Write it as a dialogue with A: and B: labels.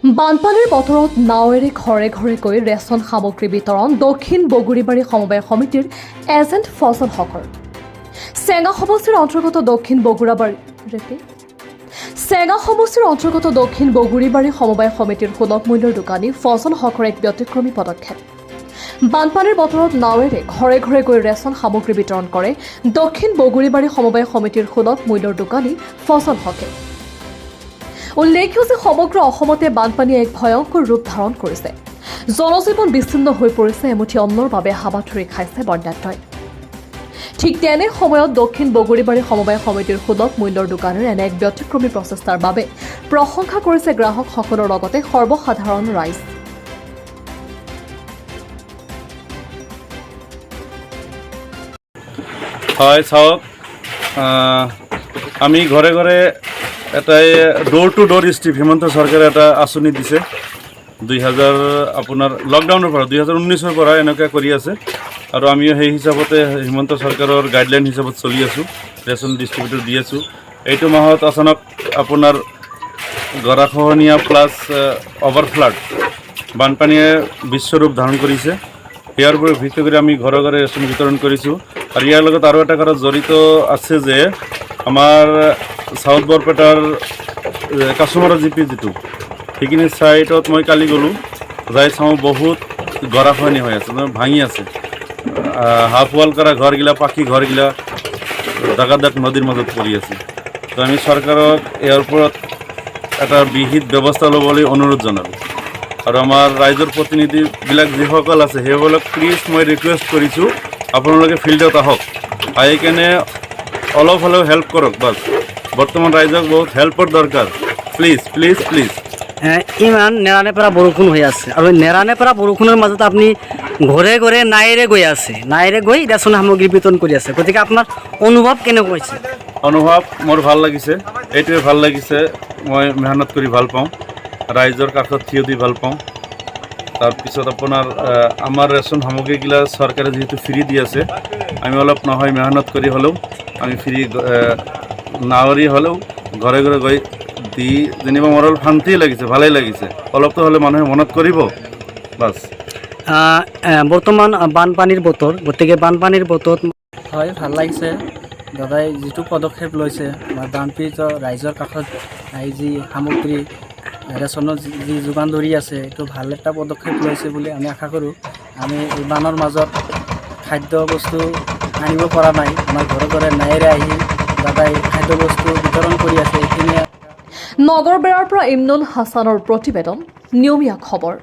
A: বানপানীৰ বতৰত নাৱেৰে ঘৰে ঘৰে গৈ ৰেচন সামগ্ৰী বিতৰণ দক্ষিণ বগুড়িবাৰী সমবায় সমিতিৰ এজেণ্ট ফজল হকৰ চেঙা সমষ্টিৰ অন্তৰ্গত দক্ষিণ বগুড়িবাৰী সমবায় সমিতিৰ সুলভ মূল্যৰ দোকানী ফজল হকৰ এক ব্যতিক্ৰমী পদক্ষেপ। বানপানীৰ বতৰত নাৱেৰে ঘৰে ঘৰে গৈ ৰেচন সামগ্ৰী বিতৰণ কৰে দক্ষিণ বগুড়িবাৰী সমবায় সমিতিৰ সুলভ মূল্যৰ দোকানী ফজল হকে। উল্লেখ্য যে সমগ্ৰ অসমতে বানপানীয়ে এক ভয়ংকৰ ৰূপ ধাৰণ কৰিছে। জনজীৱন বিচ্ছিন্ন হৈ পৰিছে, এমুঠি অন্নৰ বাবে হাবাথুৰি খাইছে বন্যাত্মই। ঠিক তেনে সময়ত দক্ষিণ বগুড়িবাৰী সমবায় সমিতিৰ সুলভ মূল্যৰ দোকানৰ এনে এক ব্যতিক্ৰমী প্ৰচেষ্টাৰ বাবে প্ৰশংসা কৰিছে গ্ৰাহকসকলৰ লগতে সৰ্বসাধাৰণ ৰাইজ।
B: হয় চাওক, আমি ঘৰে ঘৰে এটাই door to door strip Himanta চৰকাৰে এটা আঁচনি দিছে 2000 আপোনাৰ লকডাউনৰ পৰা 2019ৰ পৰা এনেকৈ কৰি আছে আৰু আমিও সেই হিচাপতে হিমন্ত চৰকাৰৰ গাইডলাইন হিচাপত চলি আছোঁ, ৰেচন ডিষ্ট্ৰিবিউটৰ দি আছোঁ। এইটো মাহত অচানক আপোনাৰ গৰাখহনীয়া প্লাছ অভাৰফ্লাড বানপানীয়ে বিশ্বৰূপ ধাৰণ কৰিছে। ইয়াৰ ওপৰত ভিত্তি কৰি আমি ঘৰে ঘৰে ৰেচন বিতৰণ কৰিছোঁ আৰু ইয়াৰ লগত আৰু এটা কথা জড়িত আছে যে আমাৰ চাউথ বৰপেটাৰ কাছমাৰা জিপি যিটো সেইখিনি ছাইডত মই কালি গ'লোঁ, যাই চাওঁ বহুত গৰাখহনীয়া হৈ আছে, মানে ভাঙি আছে। হাফ ৱাল কৰা ঘৰগিলা, পাখি ঘৰগিলা দাগ নদীৰ মাজত পৰি আছে। তো আমি চৰকাৰক ইয়াৰ ওপৰত এটা বিহিত ব্যৱস্থা ল'বলৈ অনুৰোধ জনালোঁ আৰু আমাৰ ৰাইজৰ প্ৰতিনিধিবিলাক যিসকল আছে সেইসকলক প্লিজ মই ৰিকুৱেষ্ট কৰিছোঁ, আপোনালোকে ফিল্ডত আহক, আহি কেনে অলপ হ'লেও হেল্প কৰক। বাছ বৰ্তমান ৰাইজক বহুত হেল্পৰ দৰকাৰ, প্লিজ প্লিজ প্লিজ।
C: ইমান নেৰানেপেৰা বৰষুণ হৈ আছে আৰু নেৰানেপেৰা বৰষুণৰ মাজত আপুনি ঘৰে ঘৰে নাৱেৰে গৈ আছে, নাৱেৰে গৈ ৰেচন সামগ্ৰী বিতৰণ কৰি আছে, গতিকে আপোনাৰ অনুভৱ কেনেকুৱা হৈছে?
B: অনুভৱ মোৰ ভাল লাগিছে, এইটোৱে ভাল লাগিছে, মই মেহনত কৰি ভাল পাওঁ, ৰাইজৰ কাষত থিয় দি ভাল পাওঁ। তাৰপিছত আপোনাৰ আমাৰ ৰেচন সামগ্ৰীগিলা চৰকাৰে যিহেতু ফ্ৰী দি আছে, আমি অলপ নহয় মেহনত কৰি হ'লেও আমি ফ্ৰী নাৱৰী হ'লেও ঘৰে ঘৰে গৈ দি যেনিবা মোৰ অলপ শান্তিয়ে লাগিছে, ভালেই লাগিছে। অলপতো হ'লে মানুহে মনত কৰিব বাছ।
C: বৰ্তমান বানপানীৰ বতৰ, গতিকে বানপানীৰ বতৰত
D: হয় ভাল লাগিছে। দাদাই যিটো পদক্ষেপ লৈছে আমাৰ বানপীড়িত ৰাইজৰ কাষত আহি যি সামগ্ৰী ৰেচনৰ যি যোগান ধৰি আছে, এইটো ভাল এটা পদক্ষেপ লৈছে বুলি আমি আশা কৰোঁ। আমি এই বানৰ মাজত খাদ্য বস্তু আনিব পৰা নাই, আমাৰ ঘৰে ঘৰে নাৱেৰে আহি দাদাই খাদ্য বস্তু বিতৰণ কৰি আছে। এইখিনিয়ে
A: নগৰবেৰাৰ পৰা ইমনুল হাছানৰ প্ৰতিবেদন, নিয়মীয়া খবৰ।